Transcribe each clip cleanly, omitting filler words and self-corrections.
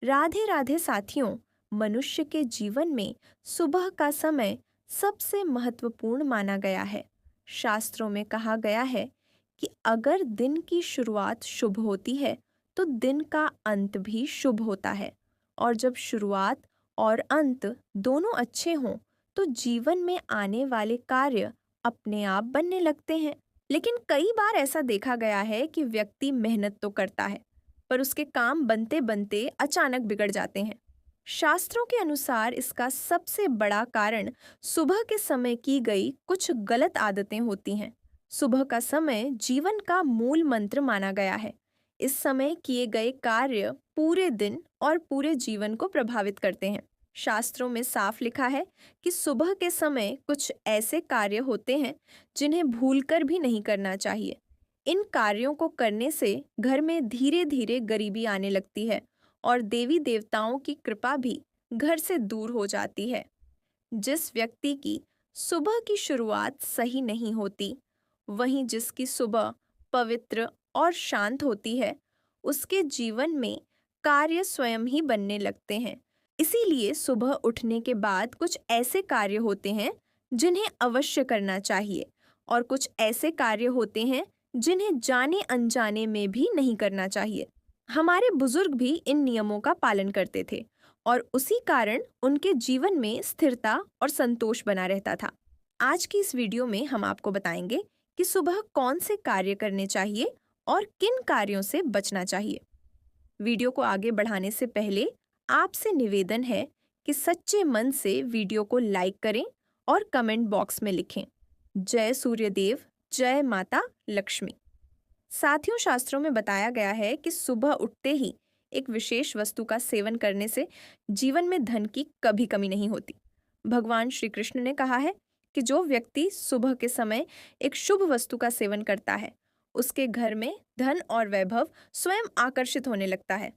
राधे राधे साथियों। मनुष्य के जीवन में सुबह का समय सबसे महत्वपूर्ण माना गया है। शास्त्रों में कहा गया है कि अगर दिन की शुरुआत शुभ होती है तो दिन का अंत भी शुभ होता है। और जब शुरुआत और अंत दोनों अच्छे हों तो जीवन में आने वाले कार्य अपने आप बनने लगते हैं। लेकिन कई बार ऐसा देखा गया है कि व्यक्ति मेहनत तो करता है पर उसके काम बनते बनते अचानक बिगड़ जाते हैं। शास्त्रों के अनुसार इसका सबसे बड़ा कारण सुबह के समय की गई कुछ गलत आदतें होती हैं। सुबह का समय जीवन का मूल मंत्र माना गया है। इस समय किए गए कार्य पूरे दिन और पूरे जीवन को प्रभावित करते हैं। शास्त्रों में साफ लिखा है कि सुबह के समय कुछ ऐसे कार्य होते हैं जिन्हें भूलकर भी नहीं करना चाहिए। इन कार्यों को करने से घर में धीरे धीरे गरीबी आने लगती है और देवी देवताओं की कृपा भी घर से दूर हो जाती है। जिस व्यक्ति की सुबह की शुरुआत सही नहीं होती, वहीं जिसकी सुबह पवित्र और शांत होती है, उसके जीवन में कार्य स्वयं ही बनने लगते हैं। इसीलिए सुबह उठने के बाद कुछ ऐसे कार्य होते हैं जिन्हें अवश्य करना चाहिए और कुछ ऐसे कार्य होते हैं जिन्हें जाने अनजाने में भी नहीं करना चाहिए। हमारे बुजुर्ग भी इन नियमों का पालन करते थे और उसी कारण उनके जीवन में स्थिरता और संतोष बना रहता था। आज की इस वीडियो में हम आपको बताएंगे कि सुबह कौन से कार्य करने चाहिए और किन कार्यों से बचना चाहिए। वीडियो को आगे बढ़ाने से पहले आपसे निवेदन है कि सच्चे मन से वीडियो को लाइक करें और कमेंट बॉक्स में लिखें, जय सूर्यदेव, जय माता लक्ष्मी। साथियों, शास्त्रों में बताया गया है कि सुबह उठते ही एक विशेष वस्तु का सेवन करने से जीवन में धन की कभी कमी नहीं होती। भगवान श्री कृष्ण ने कहा है कि जो व्यक्ति सुबह के समय एक शुभ वस्तु का सेवन करता है, उसके घर में धन और वैभव स्वयं आकर्षित होने लगता है।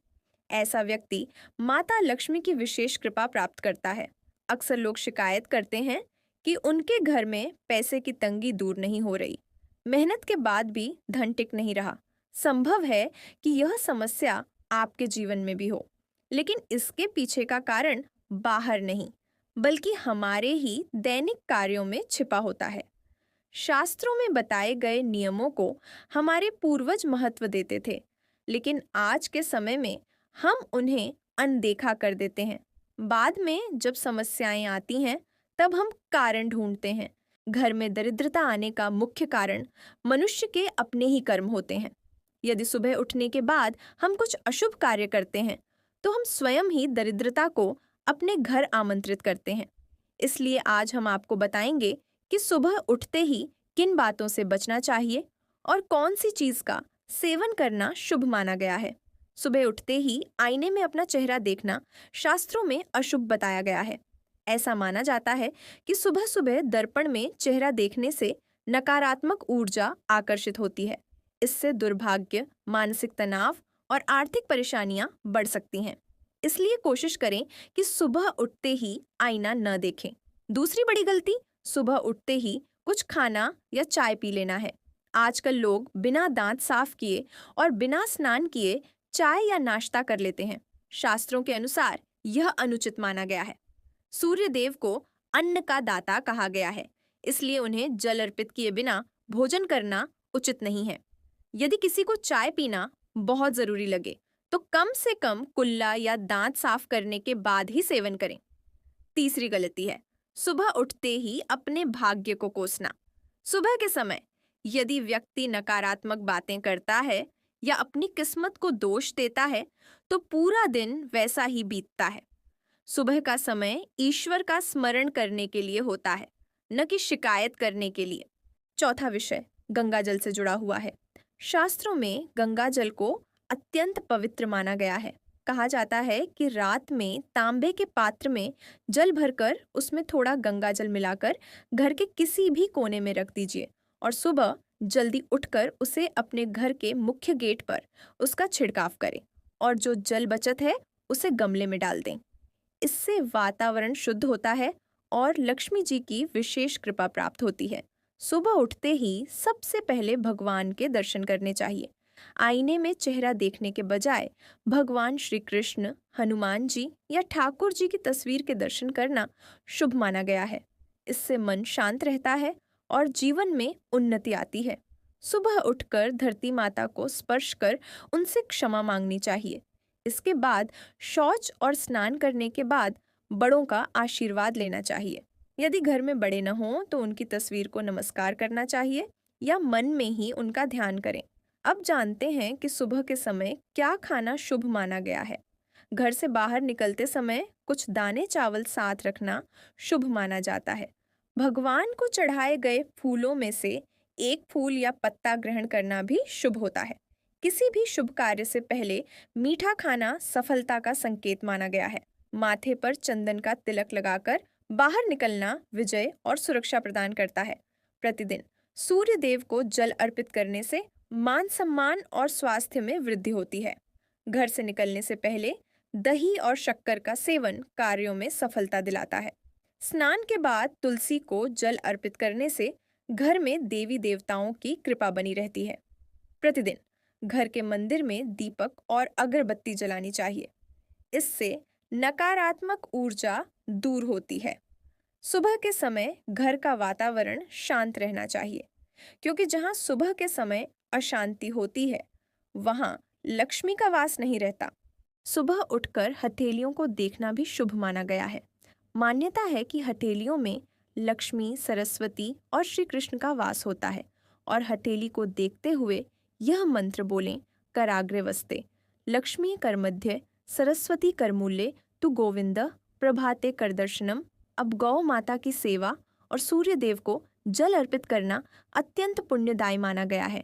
ऐसा व्यक्ति माता लक्ष्मी की विशेष कृपा प्राप्त करता है। अक्सर लोग शिकायत करते हैं कि उनके घर में पैसे की तंगी दूर नहीं हो रही, मेहनत के बाद भी धन टिक नहीं रहा। संभव है कि यह समस्या आपके जीवन में भी हो, लेकिन इसके पीछे का कारण बाहर नहीं बल्कि हमारे ही दैनिक कार्यों में छिपा होता है। शास्त्रों में बताए गए नियमों को हमारे पूर्वज महत्व देते थे, लेकिन आज के समय में हम उन्हें अनदेखा कर देते हैं। बाद में जब समस्याएं आती हैं, तब हम कारण ढूंढते हैं। घर में दरिद्रता आने का मुख्य कारण मनुष्य के अपने ही कर्म होते हैं। यदि सुबह उठने के बाद हम कुछ अशुभ कार्य करते हैं, तो हम स्वयं ही दरिद्रता को अपने घर आमंत्रित करते हैं। इसलिए आज हम आपको बताएंगे कि सुबह उठते ही किन बातों से बचना चाहिए और कौन सी चीज का सेवन करना शुभ माना गया है। सुबह उठते ही आईने में अपना चेहरा देखना शास्त्रों में अशुभ बताया गया है। ऐसा माना जाता है कि सुबह सुबह दर्पण में चेहरा देखने से नकारात्मक ऊर्जा आकर्षित होती है। इससे दुर्भाग्य, मानसिक तनाव और आर्थिक परेशानियां बढ़ सकती हैं। इसलिए कोशिश करें कि सुबह उठते ही आईना न देखें। दूसरी बड़ी गलती, सुबह उठते ही कुछ खाना या चाय पी लेना है। आजकल लोग बिना दांत साफ किए और बिना स्नान किए चाय या नाश्ता कर लेते हैं। शास्त्रों के अनुसार यह अनुचित माना गया है। सूर्य देव को अन्न का दाता कहा गया है, इसलिए उन्हें जल अर्पित किए बिना भोजन करना उचित नहीं है। यदि किसी को चाय पीना बहुत जरूरी लगे तो कम से कम कुल्ला या दांत साफ करने के बाद ही सेवन करें। तीसरी गलती है सुबह उठते ही अपने भाग्य को कोसना। सुबह के समय यदि व्यक्ति नकारात्मक बातें करता है या अपनी किस्मत को दोष देता है तो पूरा दिन वैसा ही बीतता है। सुबह का समय ईश्वर का स्मरण करने के लिए होता है, न कि शिकायत करने के लिए। चौथा विषय गंगा जल से जुड़ा हुआ है। शास्त्रों में गंगा जल को अत्यंत पवित्र माना गया है। कहा जाता है कि रात में तांबे के पात्र में जल भरकर उसमें थोड़ा गंगा जल मिलाकर घर के किसी भी कोने में रख दीजिए और सुबह जल्दी उठकर उसे अपने घर के मुख्य गेट पर उसका छिड़काव करें और जो जल बचत है उसे गमले में डाल दें। इससे वातावरण शुद्ध होता है और लक्ष्मी जी की विशेष कृपा प्राप्त होती है। सुबह उठते ही सबसे पहले भगवान के दर्शन करने चाहिए। आईने में चेहरा देखने के बजाय भगवान श्री कृष्ण, हनुमान जी या ठाकुर जी की तस्वीर के दर्शन करना शुभ माना गया है। इससे मन शांत रहता है और जीवन में उन्नति आती है। सुबह उठकर धरती माता को स्पर्श कर उनसे क्षमा मांगनी चाहिए। इसके बाद शौच और स्नान करने के बाद बड़ों का आशीर्वाद लेना चाहिए। यदि घर में बड़े न हों तो उनकी तस्वीर को नमस्कार करना चाहिए या मन में ही उनका ध्यान करें। अब जानते हैं कि सुबह के समय क्या खाना शुभ माना गया है। घर से बाहर निकलते समय कुछ दाने चावल साथ रखना शुभ माना जाता है। भगवान को चढ़ाए गए फूलों में से एक फूल या पत्ता ग्रहण करना भी शुभ होता है। किसी भी शुभ कार्य से पहले मीठा खाना सफलता का संकेत माना गया है। माथे पर चंदन का तिलक लगाकर बाहर निकलना विजय और सुरक्षा प्रदान करता है। प्रतिदिन सूर्य देव को जल अर्पित करने से मान सम्मान और स्वास्थ्य में वृद्धि होती है। घर से निकलने से पहले दही और शक्कर का सेवन कार्यों में सफलता दिलाता है। स्नान के बाद तुलसी को जल अर्पित करने से घर में देवी देवताओं की कृपा बनी रहती है। प्रतिदिन घर के मंदिर में दीपक और अगरबत्ती जलानी चाहिए। इससे नकारात्मक ऊर्जा दूर होती है। सुबह के समय घर का वातावरण शांत रहना चाहिए, क्योंकि जहां सुबह के समय अशांति होती है वहां लक्ष्मी का वास नहीं रहता। सुबह उठकर हथेलियों को देखना भी शुभ माना गया है। मान्यता है कि हथेलियों में लक्ष्मी, सरस्वती और श्री कृष्ण का वास होता है और हथेली को देखते हुए यह मंत्र बोलें, कराग्रे वस्ते, लक्ष्मी कर मध्य, सरस्वती कर मूल्य, तु गोविंद, प्रभाते कर दर्शनम। अब गौ माता की सेवा और सूर्य देव को जल अर्पित करना अत्यंत पुण्यदायी माना गया है।